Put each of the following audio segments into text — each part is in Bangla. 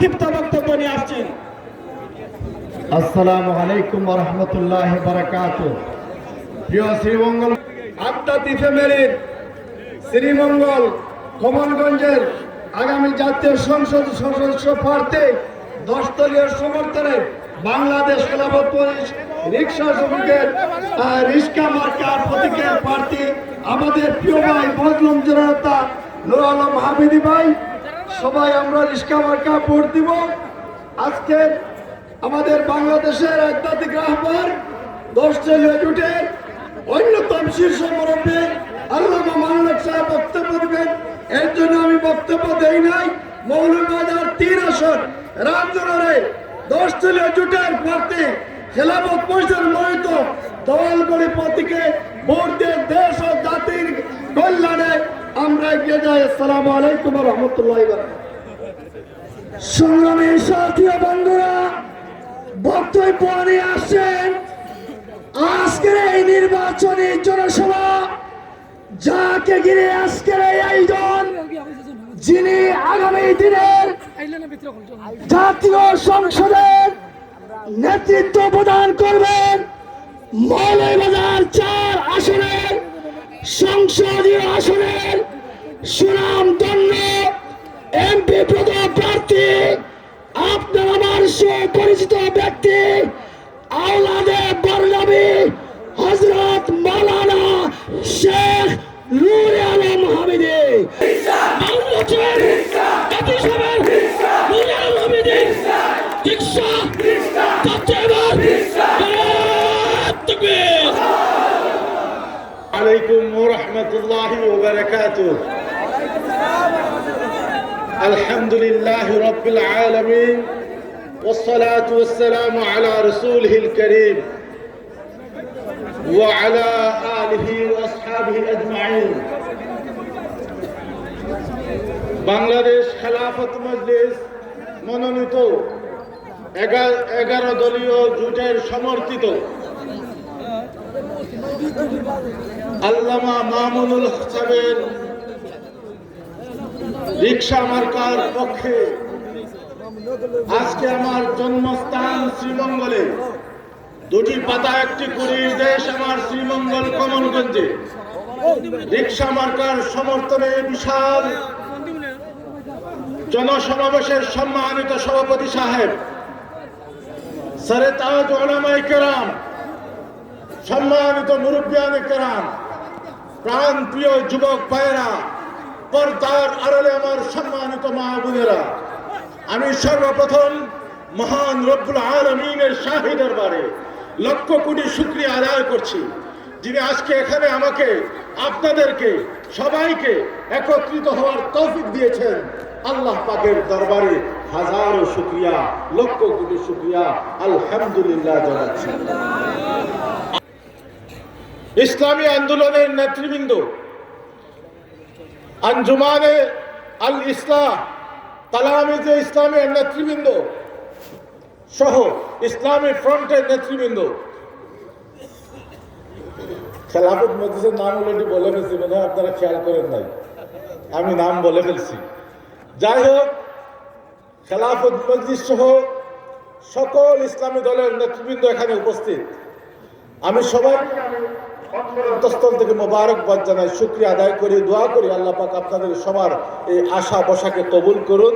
সংক্ষিপ্ত বক্তব্য নিয়ে আসছেন। আসসালামু আলাইকুম ওয়া রাহমাতুল্লাহি ওয়া বারাকাতুহু। প্রিয় শ্রীমঙ্গল আত্মাতি ফ্যামিলির শ্রীমঙ্গল কমলগঞ্জের আগামী জাতীয় সংসদ সদস্য প্রার্থী 10 দলীয় সমর্থনে বাংলাদেশ খেলাফত পুলিশ রিক্সা শ্রমিকের রিক্সা মার্কার প্রতীকের প্রার্থী আমাদের প্রিয় ভাই বজলুম জনতা নূর আলম হামিদি ভাই, সবাই আমরা রিক্সা মার্কা ভোট দিব। আজকে আমাদের বাংলাদেশের একতাধিক রাহবার 10 দলীয় জোটের অন্যতম শীর্ষ মুরব্বী আল্লামা মাওলানা সাহেব বক্তব্য দেবেন। এর জন্য আমি বক্তব্য দেই নাই। মৌলভীবাজার 3 আসন রামজনরে 10 দলীয় জোটের প্রার্থী খেলাফত পরিষদের মনোনীত দলগুলি প্রতীকে ভোট দিয়ে দেশ ও জাতির কল্যাণে আমরা এগিয়ে যাই। আসসালামু আলাইকুম ওয়া রাহমাতুল্লাহি ওয়া বারাকাতুহু। সংগ্রামী সাথী বন্ধুরা, বক্তব্য নিয়ে আসছেন আজকের এই নির্বাচনী জনসভা, যাকে ঘিরে আজকের এই আয়োজন, যিনি আগামী দিনের জাতীয় সংসদের নেতৃত্ব প্রদান করবেন। মৌলভীবাজার 4 আসনের সংসদীয় আসনের সুনামধন্য এমপি প্রার্থী, আপনার আমার সুপরিচিত ব্যক্তি আওলাদে বরনাবি হযরত মাওলানা শেখ নূর আলম হামিদি। عليكم ورحمة الله وبركاته. الحمد لله رب العالمين والصلاة والسلام على رسوله الكريم وعلى آله وأصحابه أجمعين. বাংলাদেশ খেলাফত মজলিস মনোনীত 11 দলীয় জোটের সমর্থিত আল্লামা মামুনুল সাহেবের রিক্সা মার্কার পক্ষে আজকে আমার জন্মস্থান শ্রীমঙ্গলে, 2টি পাতা 1টি কুড়ির দেশ আমার শ্রীমঙ্গল কমলগঞ্জে রিক্সা মার্কার সমর্থনে বিশাল জনসমাবেশের সম্মানিত সভাপতি সাহেব, সরে তাজ উলামায়ে কেরাম, সম্মানিত মুরব্বিয়ানে কেরাম, প্রাণ প্রিয় যুবক ভাইয়েরা, পর্দার আড়ালে আমার সম্মানিত মা বোনেরা, আমি সর্বপ্রথম মহান রব্বুল আলামিনের শাহী দরবারে লক্ষ কোটি শুকরিয়া আদায় করছি, যিনি আজকে এখানে আমাকে আপনাদেরকে সবাইকে একত্রিত হওয়ার তৌফিক দিয়েছেন। আল্লাহ পাকের দরবারে হাজারো শুকরিয়া, লক্ষ কোটি শুকরিয়া, আলহামদুলিল্লাহ জানাচ্ছি। ইসলামী আন্দোলনের নেতৃবৃন্দ, আঞ্জুমানে আল ইসলাহ, তালামিজে ইসলামের নেতৃবৃন্দ সহ ইসলামী ফ্রন্টের নেতৃবৃন্দ, খেলাফত মজলিসের নাম অলরেডি বলে ফেলছি, মনে হয় আপনারা খেয়াল করেন নাই, আমি নাম বলে ফেলছি। যাই হোক, খেলাফত মজলিস সহ সকল ইসলামী দলের নেতৃবৃন্দ এখানে উপস্থিত, আমি সবাই অন্তঃস্থল থেকে মোবারকবাদ জানাই, শুকরিয়া আদায় করি, দোয়া করি আল্লাহ পাক আপনাদের সবার এই আশা বসাকে কবুল করুন,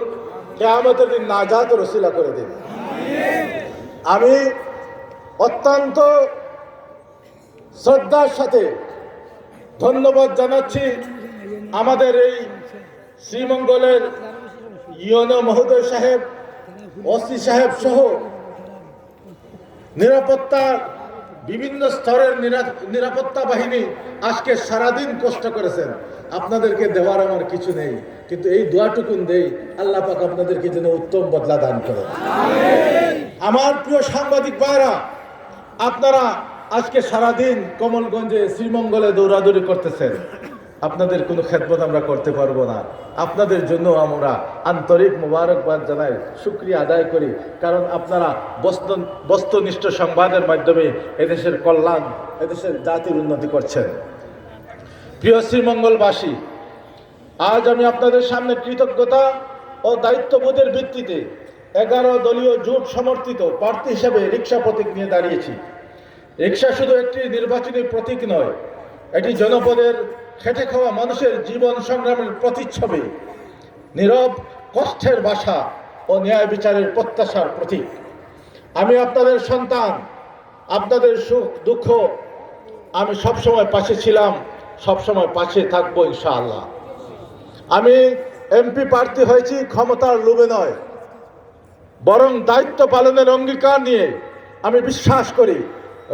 কিয়ামতের দিন নাজাতের ওসিলা করে দিন। আমি অত্যন্ত শ্রদ্ধার সাথে ধন্যবাদ জানাচ্ছি আমাদের এই শ্রীমঙ্গলের ইউনো মহোদয় সাহেব, ওসি সাহেব সহ নিরাপত্তার বিভিন্ন স্তরের নিরাপত্তা বাহিনী আজকে সারাদিন কষ্ট করেছেন। আপনাদেরকে দেওয়ার আমার কিছু নেই, কিন্তু এই দোয়াটুকুন দেই, আল্লাহ পাক আপনাদেরকে যেন উত্তম বদলা দান করেন। আমার প্রিয় সাংবাদিক ভাইরা, আপনারা আজকে সারাদিন কমলগঞ্জে শ্রীমঙ্গলে দৌড়াদৌড়ি করতেছেন, আপনাদের কোনো খেদমত আমরা করতে পারবো না। আপনাদের জন্য আমরা আন্তরিক মোবারকবাদ জানাই, শুকরিয়া আদায় করি, কারণ আপনারা বস্তুনিষ্ঠ সংবাদের মাধ্যমে এদেশের কল্যাণ, এদেশের জাতির উন্নতি করছেন। প্রিয় শ্রীমঙ্গলবাসী, আজ আমি আপনাদের সামনে কৃতজ্ঞতা ও দায়িত্ববোধের ভিত্তিতে 11 দলীয় জোট সমর্থিত প্রার্থী হিসেবে রিক্সা প্রতীক নিয়ে দাঁড়িয়েছি। রিক্সা শুধু একটি নির্বাচনী প্রতীক নয়, এটি জনপদের খেটে খাওয়া মানুষের জীবন সংগ্রামের প্রতিচ্ছবি, নীরব কষ্টের ভাষা ও ন্যায় বিচারের প্রত্যাশার প্রতীক। আমি আপনাদের সন্তান, আপনাদের সুখ দুঃখ আমি সবসময় পাশে ছিলাম, সবসময় পাশে থাকবো ইনশাআল্লাহ। আমি এমপি প্রার্থী হয়েছি ক্ষমতার লোভে নয়, বরং দায়িত্ব পালনের অঙ্গীকার নিয়ে। আমি বিশ্বাস করি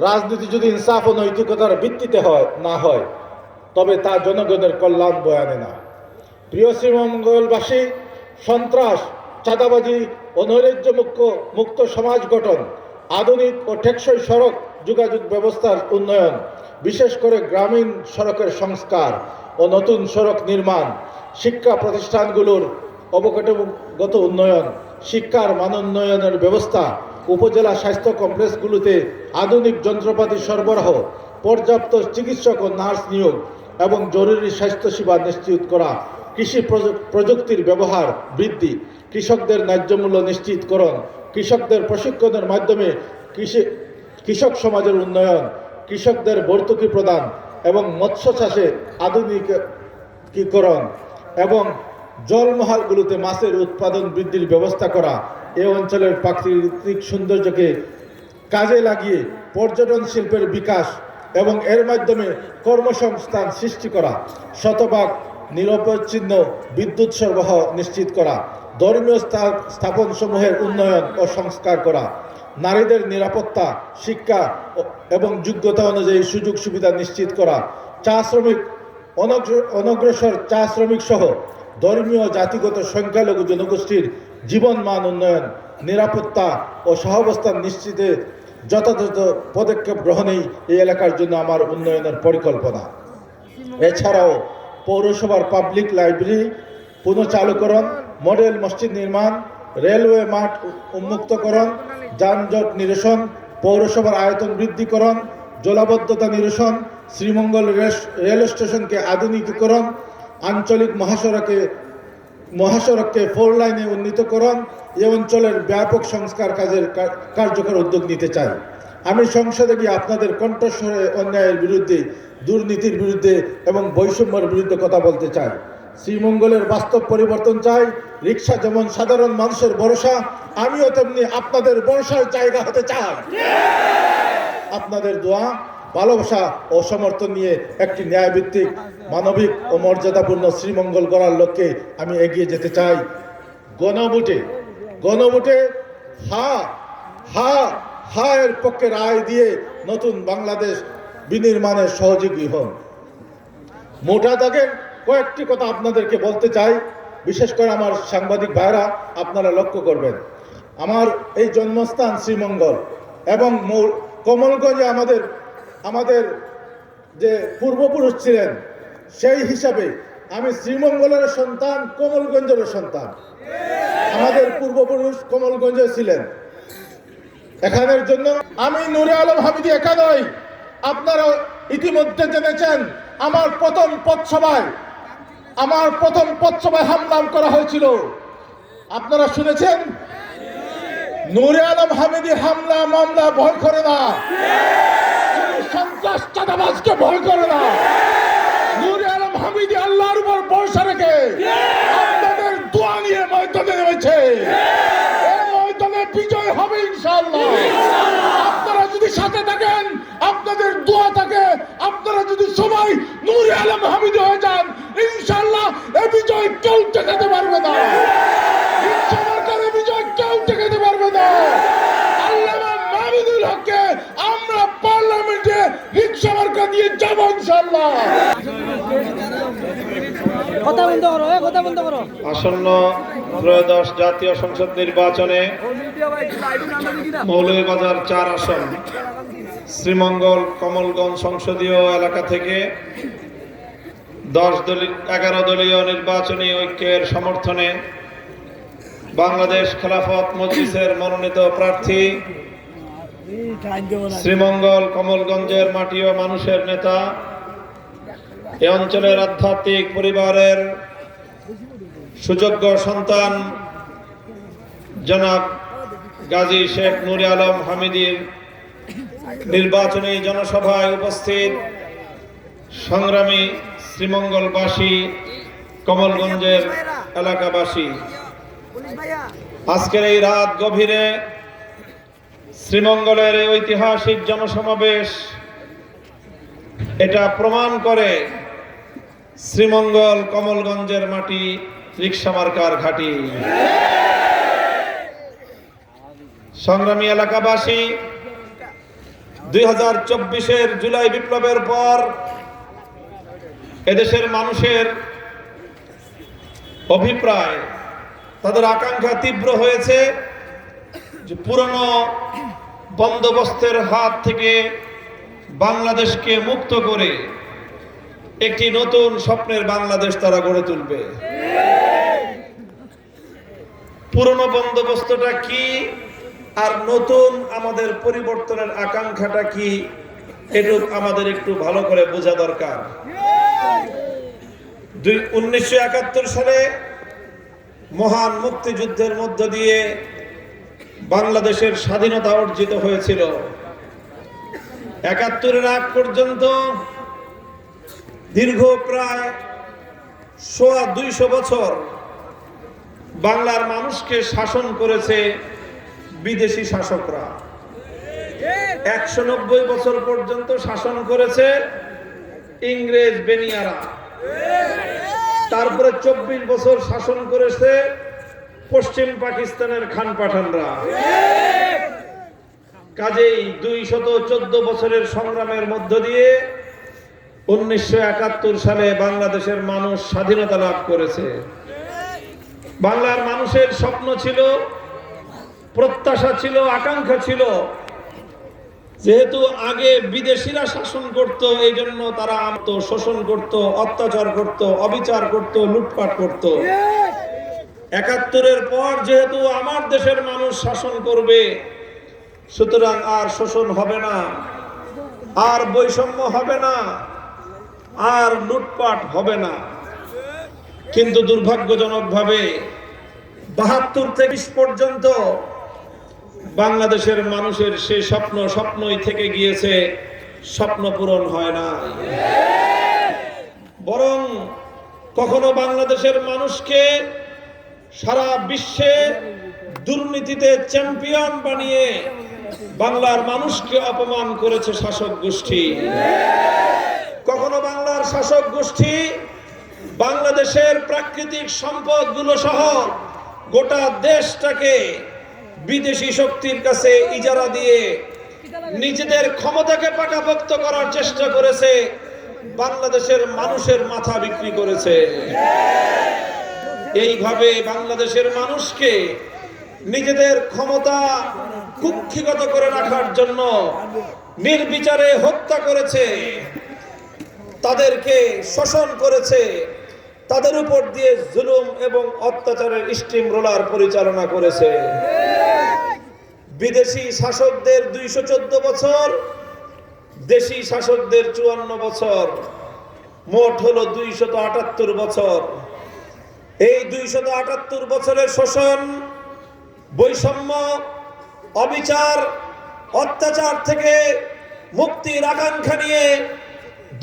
রাজনীতি যদি ইনসাফ ও নৈতিকতার ভিত্তিতে না হয় তবে তা জনগণের কল্যাণ বয়ে আনে না। প্রিয় শ্রীমঙ্গলবাসী, সন্ত্রাস, চাঁদাবাজি ও নৈরাজ্য মুক্ত সমাজ গঠন, আধুনিক ও টেকসই সড়ক যোগাযোগ ব্যবস্থার উন্নয়ন, বিশেষ করে গ্রামীণ সড়কের সংস্কার ও নতুন সড়ক নির্মাণ, শিক্ষা প্রতিষ্ঠানগুলোর অবকাঠামোগত উন্নয়ন, শিক্ষার মানোন্নয়নের ব্যবস্থা, উপজেলা স্বাস্থ্য কমপ্লেক্সগুলোতে আধুনিক যন্ত্রপাতি সরবরাহ, পর্যাপ্ত চিকিৎসক ও নার্স নিয়োগ এবং জরুরি স্বাস্থ্যসেবা নিশ্চিত করা, কৃষি প্রযুক্তির ব্যবহার বৃদ্ধি, কৃষকদের ন্যায্য মূল্য নিশ্চিতকরণ, কৃষকদের প্রশিক্ষণের মাধ্যমে কৃষক সমাজের উন্নয়ন, কৃষকদের ভর্তুকি প্রদান এবং মৎস্য চাষে আধুনিকীকরণ এবং জলমহালগুলোতে মাছের উৎপাদন বৃদ্ধির ব্যবস্থা করা, এ অঞ্চলের প্রাকৃতিক সৌন্দর্যকে কাজে লাগিয়ে পর্যটন শিল্পের বিকাশ এবং এর মাধ্যমে কর্মসংস্থান সৃষ্টি করা, শতভাগ নিরবচ্ছিন্ন বিদ্যুৎ সরবরাহ নিশ্চিত করা, ধর্মীয় স্থাপনসমূহের উন্নয়ন ও সংস্কার করা, নারীদের নিরাপত্তা, শিক্ষা এবং যোগ্যতা অনুযায়ী সুযোগ সুবিধা নিশ্চিত করা, চা শ্রমিক অনগ্রসর চা শ্রমিক সহ ধর্মীয় জাতিগত সংখ্যালঘু জনগোষ্ঠীর জীবনমান উন্নয়ন, নিরাপত্তা ও সহাবস্থান নিশ্চিতে যথাযথ পদক্ষেপ গ্রহণেই এই এলাকার জন্য আমার উন্নয়নের পরিকল্পনা। এছাড়াও পৌরসভার পাবলিক লাইব্রেরি পুনঃচালুকরণ, মডেল মসজিদ নির্মাণ, রেলওয়ে মাঠ উন্মুক্তকরণ, যানজট নিরসন, পৌরসভার আয়তন বৃদ্ধিকরণ, জলাবদ্ধতা নিরসন, শ্রীমঙ্গল রেল স্টেশনকে আধুনিকীকরণ, আঞ্চলিক মহাসড়ককে 4 লাইনে উন্নীতকরণ, এ অঞ্চলের ব্যাপক সংস্কার কাজের কার্যকর উদ্যোগ নিতে চাই। আমি সংসদে গিয়ে আপনাদের কণ্ঠস্বরে অন্যায়ের বিরুদ্ধে, দুর্নীতির বিরুদ্ধে এবং বৈষম্যের বিরুদ্ধে কথা বলতে চাই। শ্রীমঙ্গলের বাস্তব পরিবর্তন চাই। রিক্সা যেমন সাধারণ মানুষের ভরসা, আমিও তেমনি আপনাদের ভরসার জায়গা হতে চাই। আপনাদের দোয়া, ভালোবাসা ও সমর্থন নিয়ে একটি ন্যায়ভিত্তিক, মানবিক ও মর্যাদাপূর্ণ শ্রীমঙ্গল গড়ার লক্ষ্যে আমি এগিয়ে যেতে চাই। গণভোটে হা হা হা এর পক্ষে রায় দিয়ে নতুন বাংলাদেশ বিনির্মাণের সহযোগী হন। মোটা দাগের কয়েকটি কথা আপনাদেরকে বলতে চাই, বিশেষ করে আমার সাংবাদিক ভাইরা আপনারা লক্ষ্য করবেন। আমার এই জন্মস্থান শ্রীমঙ্গল এবং কমলগঞ্জে আমাদের যে পূর্বপুরুষ ছিলেন, সেই হিসাবে আমি শ্রীমঙ্গলের সন্তান, কমলগঞ্জের সন্তান। আমাদের পূর্বপুরুষ কমলগঞ্জে ছিলেন। এখানের জন্য আমি নূরে আলম হামিদি একা নই, আপনারা ইতিমধ্যে জেনেছেন আমার প্রথম পথসভায় হামলা করা হয়েছিল। আপনারা শুনেছেন। নূরে আলম হামিদি হামলা মামলা ভয় করে না, সন্ত্রাস চাঁদাবাজকে ভয় করে না। নূরে আলম হামিদি আল্লাহর উপর ভরসা রেখে আপনাদের দোয়া নিয়ে ময়দানে নেমেছে। এই ময়দানে বিজয় হবে ইনশাআল্লাহ। আপনারা যদি সাথে থাকেন, আপনাদের দোয়া থাকে, আপনারা যদি সবাই নূরে আলম হামিদি হয়ে যান, ইনশাআল্লাহ এই বিজয় কেউ ঠেকাতে পারবে না। সরকারের বিজয় কেউ ঠেকাতে পারবে না। আল্লামা মাহমুদুল হককে আমরা পার্লামেন্টে রিকশা মার্কা দিয়ে যাব ইনশাআল্লাহ। কথা বন্ধ করো। আসন্ন ত্রয়োদশ জাতীয় সংসদ নির্বাচনে মৌলভীবাজার 4 আসন শ্রীমঙ্গল কমলগঞ্জ সংসদীয় এলাকা থেকে 11 দলীয় নির্বাচনী ঐক্যের সমর্থনে বাংলাদেশ খেলাফত মজলিসের মনোনীত প্রার্থী, শ্রীমঙ্গল কমলগঞ্জের মাটি ও মানুষের নেতা, এ অঞ্চলের আধ্যাত্মিক পরিবারের সুযোগ্য সন্তান জনাব গাজী শেখ নুরে আলম হামিদীর নির্বাচনী জনসভায় উপস্থিত সংগ্রামী শ্রীমঙ্গলবাসী, কমলগঞ্জের এলাকাবাসী, আজকের এই রাত গভীরে শ্রীমঙ্গলের এই ঐতিহাসিক জনসমাবেশ এটা প্রমাণ করে শ্রীমঙ্গল কমলগঞ্জের মাটি রিকশা মার্কার ঘাঁটি। সংগ্রামী এলাকাবাসী, 2024-এর জুলাই বিপ্লবের পর এদেশের মানুষের অভিপ্রায়, তাদের আকাঙ্ক্ষা তীব্র হয়েছে যে পুরনো বন্দোবস্তের হাত থেকে বাংলাদেশকে মুক্ত করে একটি নতুন স্বপ্নের বাংলাদেশ তারা গড়ে তুলবে। পুরনো বন্দোবস্তটা কি আর নতুন আমাদের পরিবর্তনের আকাঙ্ক্ষাটা কি, এটুক আমাদের একটু ভালো করে বোঝা দরকার। 1971 সালে মহান মুক্তিযুদ্ধের মধ্য দিয়ে বাংলাদেশের স্বাধীনতা অর্জিত হয়েছিল। 71-এর আগ পর্যন্ত দীর্ঘ প্রায় 200 বছর বাংলার মানুষকে শাসন করেছে বিদেশি শাসকরা। 190 বছর পর্যন্ত শাসন করেছে ইংরেজ বেনিয়ারা। তারপরে 24 বছর শাসন করেছে পশ্চিম পাকিস্তানের খান পাঠানরা। কাজেই 214 বছরের সংগ্রামের মধ্য দিয়ে 1971 সালে বাংলাদেশের মানুষ স্বাধীনতা লাভ করেছে। বাংলার মানুষের স্বপ্ন ছিল, প্রত্যাশা ছিল, আকাঙ্ক্ষা ছিল, যেহেতু আগে বিদেশিরা শাসন করত, এই জন্য তারা শোষণ করত, অত্যাচার করত, অবিচার করত, লুটপাট করত। 71-এর পর যেহেতু আমার দেশের মানুষ শাসন করবে, সুতরাং আর শোষণ হবে না, আর বৈষম্য হবে না, আর লুটপাট হবে না। কিন্তু দুর্ভাগ্যজনকভাবে 72 থেকে 20 পর্যন্ত বাংলাদেশের মানুষের সেই স্বপ্নই থেকে গিয়েছে, স্বপ্ন পূরণ হয় না। বরং কখনো বাংলাদেশের মানুষকে সারা বিশ্বে দুর্নীতিতে চ্যাম্পিয়ন বানিয়ে বাংলার মানুষকে অপমান করেছে শাসক গোষ্ঠী। কখনো বাংলার শাসক গোষ্ঠী বাংলাদেশের প্রাকৃতিক সম্পদগুলো সহ গোটা দেশটাকে বিদেশি শক্তির কাছে ইজারা দিয়ে নিজেদের ক্ষমতাকে পাকাপোক্ত করার চেষ্টা করেছে, বাংলাদেশের মানুষের মাথা বিক্রি করেছে। এইভাবে বাংলাদেশের মানুষকে নিজেদের ক্ষমতা কুক্ষিগত করে রাখার জন্য নির্বিচারে হত্যা করেছে, তাদেরকে শোষণ করেছে, তাদের উপর দিয়ে জুলুম এবং অত্যাচারের স্টিম রোলার পরিচালনা করেছে। বিদেশি শাসকদের 214 বছর, দেশি শাসকদের 54 বছর, মোট হলো 278 বছর। এই 278 বছরের শোষণ, বৈষম্য, অবিচার, অত্যাচার থেকে মুক্তির আকাঙ্ক্ষা নিয়ে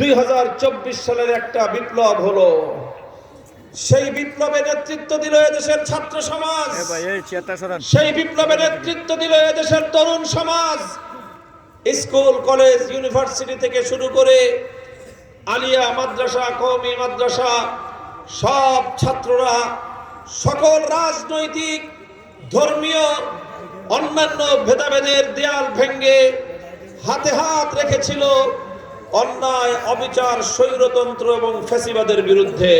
2024 সালের একটা বিপ্লব হলো। সেই বিপ্লবে নেতৃত্ব দিল এদেশের ছাত্র সমাজ, সেই বিপ্লবে নেতৃত্ব দিল এদেশের তরুণ সমাজ। স্কুল, কলেজ, ইউনিভার্সিটি থেকে শুরু করে আলিয়া মাদ্রাসা, কওমি মাদ্রাসা, সব ছাত্ররা সকল রাজনৈতিক, ধর্মীয়, অন্যান্য ভেদাভেদের দেয়াল ভেঙে হাতে হাত রেখেছিল অন্যায়, অবিচার, স্বৈরতন্ত্র এবং ফ্যাসিবাদের বিরুদ্ধে।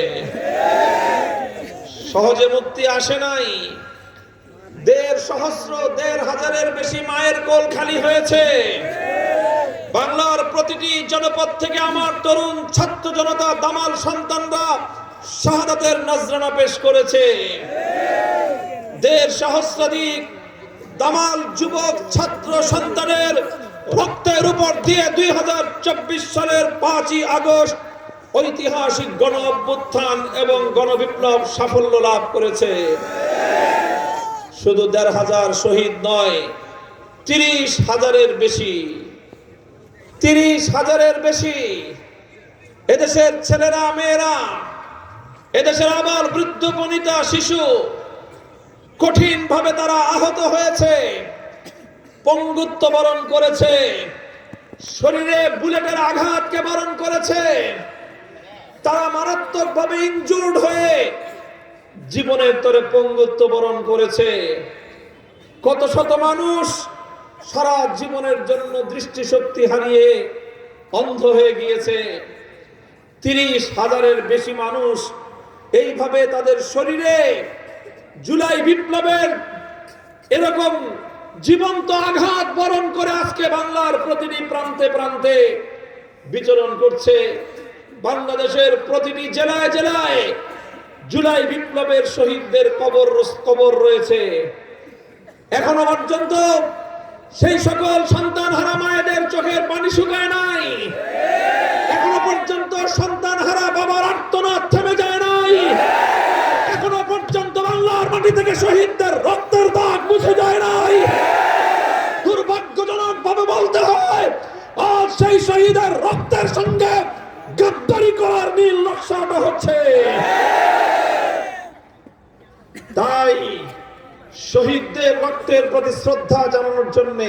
সহজে মুক্তি আসে নাই। 1,500 হাজারের বেশি মায়ের কোল খালি হয়েছে। বাংলার প্রতিটি জনপদ থেকে আমার তরুণ ছাত্র জনতা, দামাল সন্তানরা শাহাদাতের নজরানা পেশ করেছে। 1.5 সহস্রাধিক দামাল যুবক ছাত্র সন্তানের রক্তের উপর দিয়ে 2024 সালের 5ই আগস্ট ঐতিহাসিক গণ অভ্যুত্থান এবং গণবিপ্লব সাফল্য লাভ করেছে। শুধু ১,৫০০ শহীদ নয়, ৩০,০০০-এর বেশি, ৩০,০০০-এর বেশি এদেশের ছেলেরা, মেয়েরা, এদেশের আবার বৃদ্ধ বনিতা, শিশু কঠিন ভাবে তারা আহত হয়েছে, পঙ্গুত্ব বরণ করেছে, শরীরে বুলেটের আঘাতকে বরণ করেছে, তারা মারাত্মকভাবে ইনজুর্ড হয়ে জীবনের তরে পঙ্গুত্ব বরণ করেছে। কত শত মানুষ সারা জীবনের জন্য দৃষ্টিশক্তি হারিয়ে অন্ধ হয়ে গিয়েছে। ৩০,০০০-এর বেশি মানুষ এইভাবে তাদের শরীরে জুলাই বিপ্লবের এরকম জীবন্ত আঘাত বরণ করে আজকে বাংলার প্রতিটি প্রান্তে প্রান্তে বিচরণ করছে। বাংলাদেশের প্রতিটি জেলায় জেলায় জুলাই বিপ্লবের শহীদদের কবর রয়েছে। এখনো পর্যন্ত সেই সকল সন্তানহারা মায়েদের চোখের পানি শুকায় নাই, এখনো পর্যন্ত সন্তানহারা বাবার আর্তনাদ থেমে যায় নাই, এখনো পর্যন্ত বাংলার মাটি থেকে শহীদদের রক্তের দাগ মুছে যায় নাই। দুর্ভাগ্যজনক ভাবে বলতে হয়, আজ সেই শহীদের রক্তের সঙ্গে গাদ্দারি করার নীল নকশা হচ্ছে। তাই শহীদদের রক্তের প্রতি শ্রদ্ধা জানানোর জন্য,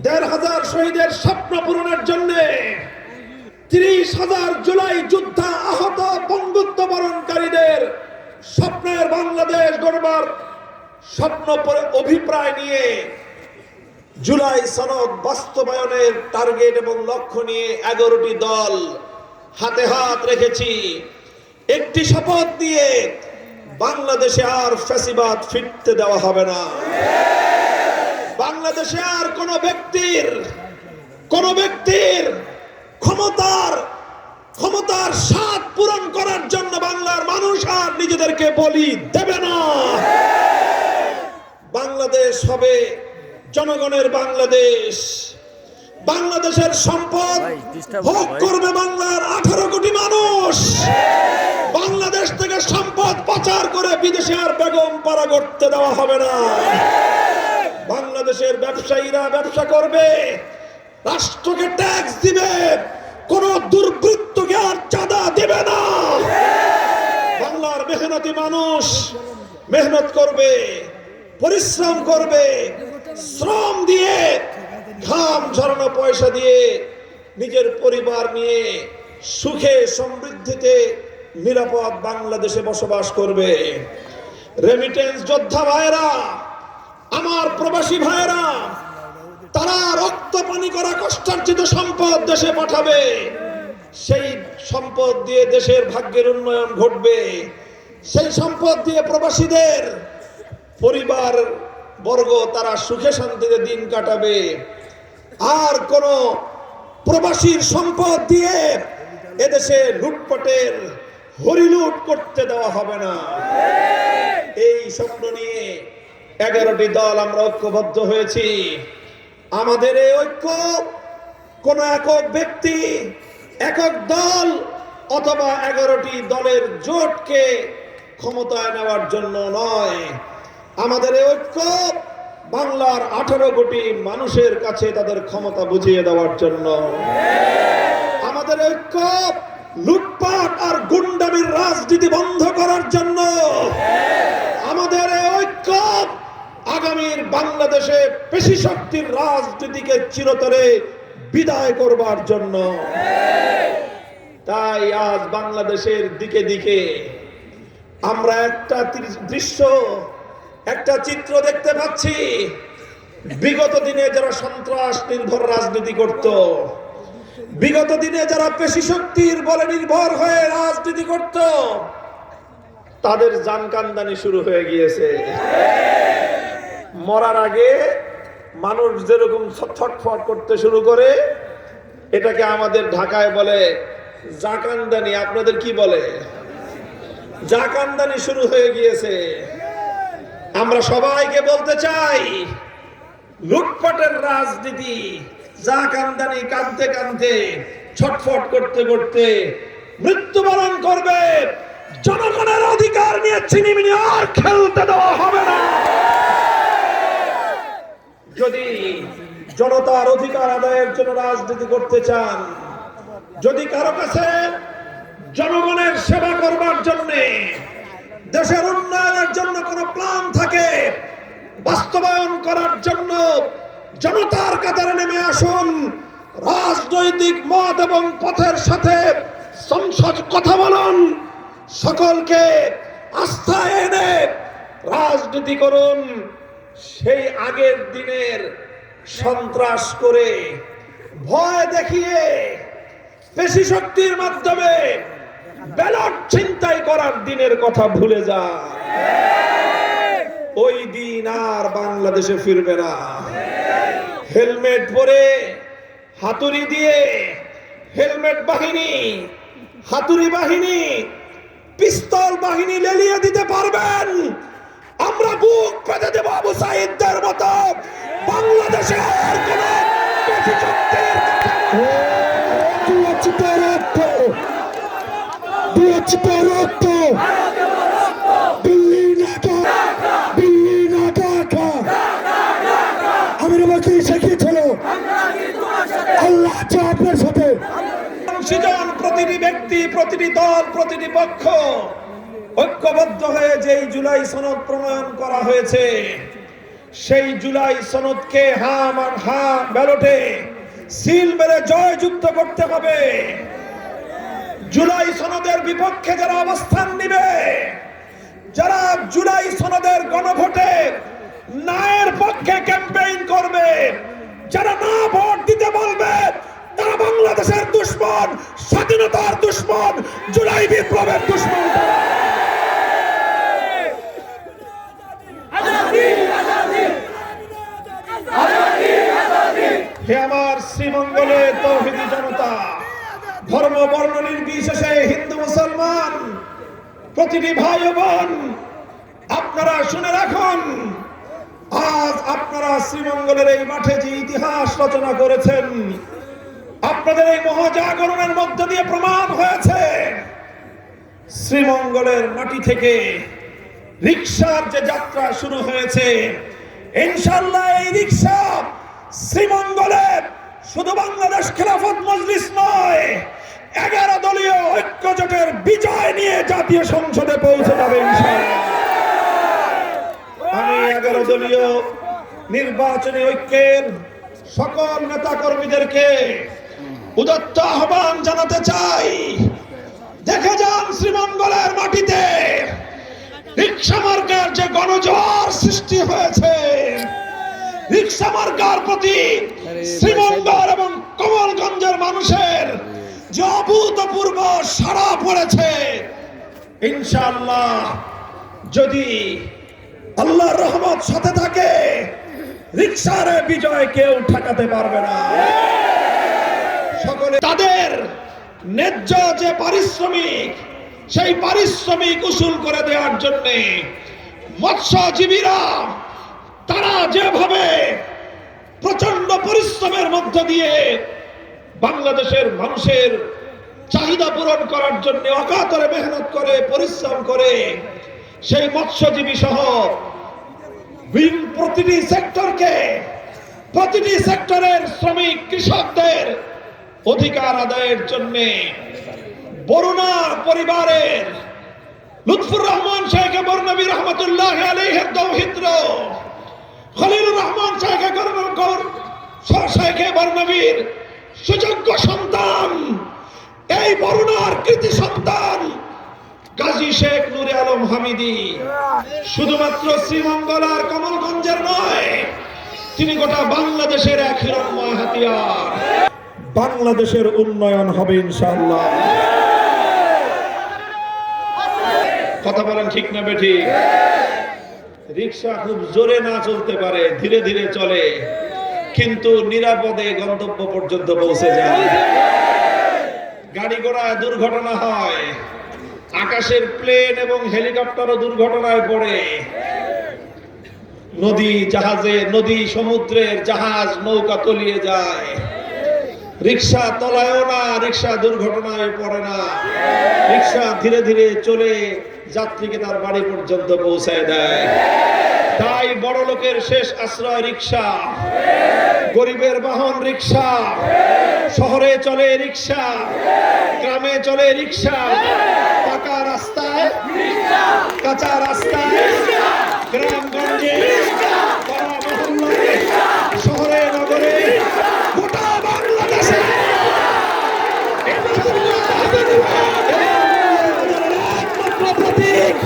১,৫০০ শহীদের স্বপ্ন পূরণের জন্য, ৩০,০০০ জুলাই যোদ্ধা আহত পঙ্গুত্ব বরণকারীদের স্বপ্নের বাংলাদেশ গড়বার স্বপ্ন অভিপ্রায় নিয়ে জুলাই সনদ বাস্তবায়নের টার্গেট এবং লক্ষ্য নিয়ে ১১টি দল হাতে হাত রেখেছি। একটি শপথ দিয়ে বাংলাদেশে আর ফ্যাসিবাদ ফিরতে দেওয়া হবে না। বাংলাদেশে আর কোন ব্যক্তির ক্ষমতার স্বাদ পূরণ করার জন্য বাংলার মানুষ আর নিজেদেরকে বলি দেবে না। বাংলাদেশ হবে জনগণের বাংলাদেশ। বাংলাদেশের সম্পদ ভোগ করবে বাংলার ১৮ কোটি মানুষ। বাংলাদেশ থেকে সম্পদ পাচার করে বিদেশে আর বেগম পাড়া করতে দেওয়া হবে না। বাংলাদেশের ব্যবসায়ীরা ব্যবসা করবে, রাষ্ট্রকে ট্যাক্স দিবে, কোন দুর্বৃত্তকে আর চাঁদা দিবে না। বাংলার মেহনতি মানুষ মেহনত করবে, পরিশ্রম করবে, শ্রম দিয়ে, ঘাম ঝরানো পয়সা দিয়ে নিজের পরিবার নিয়ে সুখে সমৃদ্ধিতে নিরাপদ বাংলাদেশে বসবাস করবে। রেমিটেন্স যোদ্ধা ভাইরা, আমার প্রবাসী ভাইরা, তারা রক্ত পানি করা কষ্টার্জিত সম্পদ দেশে পাঠাবে। সেই সম্পদ দিয়ে দেশের ভাগ্যের উন্নয়ন ঘটবে। সেই সম্পদ দিয়ে প্রবাসীদের পরিবার বর্গ তারা সুখে শান্তিতে দিন কাটাবে। আর কোন প্রবাসীর সম্পদ দিয়ে এদেশে লুটপাটের হরিলুট করতে দেওয়া হবে না। এই স্বপ্ন নিয়ে 11টি দল আমরা ঐক্যবদ্ধ হয়েছি। আমাদের এই ঐক্য কোন একক ব্যক্তি, একক দল অথবা 11টি দলের জোটকে ক্ষমতায় নেওয়ার জন্য নয়। আমাদের এই ঐক্য বাংলার 18 কোটি মানুষের কাছে তাদের ক্ষমতা বুঝিয়ে দেওয়ার জন্য। আমাদের ঐক্য লুটপাট আর গুন্ডামির রাজনীতি বন্ধ করার জন্য। আমাদের এই ঐক্য আগামীর বাংলাদেশে পেশি শক্তির রাজনীতিকে চিরতরে বিদায় করবার জন্য। তাই আজ বাংলাদেশের দিকে দিকে আমরা একটা দৃশ্য, একটা চিত্র দেখতে পাচ্ছি। বিগত দিনে যারা সন্ত্রাস নির্ভর রাজনীতি করত, বিগত দিনে যারা পেশি শক্তির বলে নির্ভর হয়ে রাজনীতি করত, তাদের জানকান্দানি শুরু হয়ে গিয়েছে। মরার আগে মানুষ যেরকম ছটফট করতে শুরু করে, এটাকে আমাদের ঢাকায় বলে জাকান্দানি। আপনাদের কি বলে? জাকান্দানি শুরু হয়ে গিয়েছে। আমরা সবাইকে বলতে চাই, লুটপাটের রাজনীতি, জাকান্দানি কাঁদতে কাঁদতে, ছটফট করতে করতে মৃত্যুবরণ করবে। জনগণের অধিকার নিয়ে ছিনিমিনি আর খেলতে দেওয়া হবে না। জনতার অধিকার আদায়ের জন্য রাজনীতি করতে চান, যদি কারো কাছে জনগণের সেবা করবার জন্য, দেশের উন্নয়নের জন্য কোনো প্ল্যান থাকে, বাস্তবায়ন করার জন্য জনতার কাতারে নেমে আসুন। রাজনৈতিক মত এবং পথের সাথে সংসদ কথা বলুন, সকলকে আস্থায় এনে রাজনীতি করুন। সেই আগের দিনের সন্ত্রাস করে, ভয় দেখিয়ে, পেশি শক্তির মাধ্যমে ব্যালট ছিনতাই করার দিনের কথা ভুলে যান। ওই দিন আর বাংলাদেশে ফিরবে না। হেলমেট পরে, হাতুড়ি দিয়ে, হেলমেট বাহিনী, হাতুড়ি বাহিনী, পিস্তল বাহিনী লেলিয়ে দিতে পারবেন, আমরা বুক পেতে দেব আবু সাঈদদের মতো। বাংলাদেশে আর কোন পেশি শক্তির প্রতিটি ব্যক্তি, প্রতিটি দল, প্রতিটি পক্ষ ঐক্যবদ্ধ হয়ে যেই জুলাই সনদ প্রণয়ন করা হয়েছে, সেই জুলাই সনদকে হা ব্যালটে সিল মেরে জয়যুক্ত করতে হবে। জুলাই সনদের বিপক্ষে যারা অবস্থান নিবে, যারা জুলাই সনদের গণভোটে নায়ের পক্ষে ক্যাম্পেইন করবে, যারা না ভোট দিতে বলবে, তারা বাংলাদেশের দুশমন, স্বাধীনতার দুশমন, জুলাই বিপ্লবের দুশমন। হে আমার শ্রীমঙ্গলে তৌহিদি জনতা, ধর্ম বর্ণ নির্বিশেষে হিন্দু মুসলমান প্রতিটি ভাই ও বোন, আপনারা শুনে রাখুন, আজ আপনারা শ্রীমঙ্গলের এই মাঠে যে ইতিহাস রচনা করেছেন, আপনাদের এই মহাজাগরণের মধ্য দিয়ে প্রমাণ হয়েছে, শ্রীমঙ্গলের মাটি থেকে রিকশার যে যাত্রা শুরু হয়েছে, ইনশাআল্লাহ এই রিকশা শ্রীমঙ্গলে শুধু বাংলাদেশ খেলাফত মজলিস নয়, 11 দলীয় ঐক্য জোটের বিজয় নিয়ে জাতীয় সংসদে পৌঁছে যাবে ইনশাআল্লাহ। আমি 11 দলীয় নির্বাচনী ঐক্যের সকল নেতা কর্মীদেরকে উদাত্ত আহ্বান জানাতে চাই, দেখে যান শ্রীমঙ্গলের মাটিতে রিকশা মার্কার যে গণজোয়ার সৃষ্টি হয়েছে, রিকশা মার্কার প্রতি শ্রীমঙ্গল এবং কমলগঞ্জের মানুষের যে অভূতপূর্ব সাড়া পড়েছে, ইনশাআল্লাহ যদি আল্লাহর রহমত সাথে থাকে, রিকশার বিজয় কেউ ঠেকাতে পারবে না। সকলে তাদের ন্যায্য যে পারিশ্রমিক, সেই পারিশ্রমিক উসুল করে দেওয়ার জন্য মৎস্যজীবীরা তারা যেভাবে প্রচন্ড পরিশ্রমের মধ্য দিয়ে বাংলাদেশের মানুষের চাহিদা পূরণ করার জন্য অকাতরে মেহনত করে, পরিশ্রম করে, সেই মৎস্যজীবী সহ প্রতিটি সেক্টরকে, প্রতিটি সেক্টরের শ্রমিক কৃষকদের অধিকার আদায়ের জন্য বরুণা পরিবারের লুৎফুর রহমান শেখ বর্ণবী রহমতুল্লাহ আলাইহির দৌহিত্র খলিলুর রহমান শেখ বর্ণবীর সুযোগ্য সন্তান, এই বরুণার কৃতি সন্তান গাজী শেখ নূরে আলম হামিদি শুধুমাত্র শ্রীমঙ্গল আর কমলগঞ্জের নয়, তিনি গোটা বাংলাদেশের এক হিরণ্ময় হাতিয়ার। বাংলাদেশের উন্নয়ন হবে ইনশাআল্লাহ। কথা বলেন ঠিক না বেঠিক? রিকশা খুব জোরে না চলতে পারে, ধীরে ধীরে চলে, কিন্তু নিরাপদে গন্তব্য পর্যন্ত পৌঁছে যায়। গাড়ি ঘোড়ায় দুর্ঘটনা হয়, আকাশের প্লেন এবং হেলিকপ্টারও দুর্ঘটনায় পড়ে, নদী সমুদ্রের জাহাজ নৌকা তলিয়ে যায়, রিকশা তলায়ও না, রিকশা দুর্ঘটনায় পড়ে না, রিকশা ধীরে ধীরে চলে যাত্রীকে তার বাড়ি পর্যন্ত পৌঁছায় দেয়। তাই বড় লোকের শেষ আশ্রয় রিক্সা, গরিবের বাহন রিক্সা, শহরে চলে রিক্সা, গ্রামে চলে রিক্সা, পাকা রাস্তায়, কাঁচা রাস্তায়, গ্রামগঞ্জে, পাড়া মহল্লায়, শহরে নগরে, গোটা বাংলাদেশে একমাত্র প্রতীক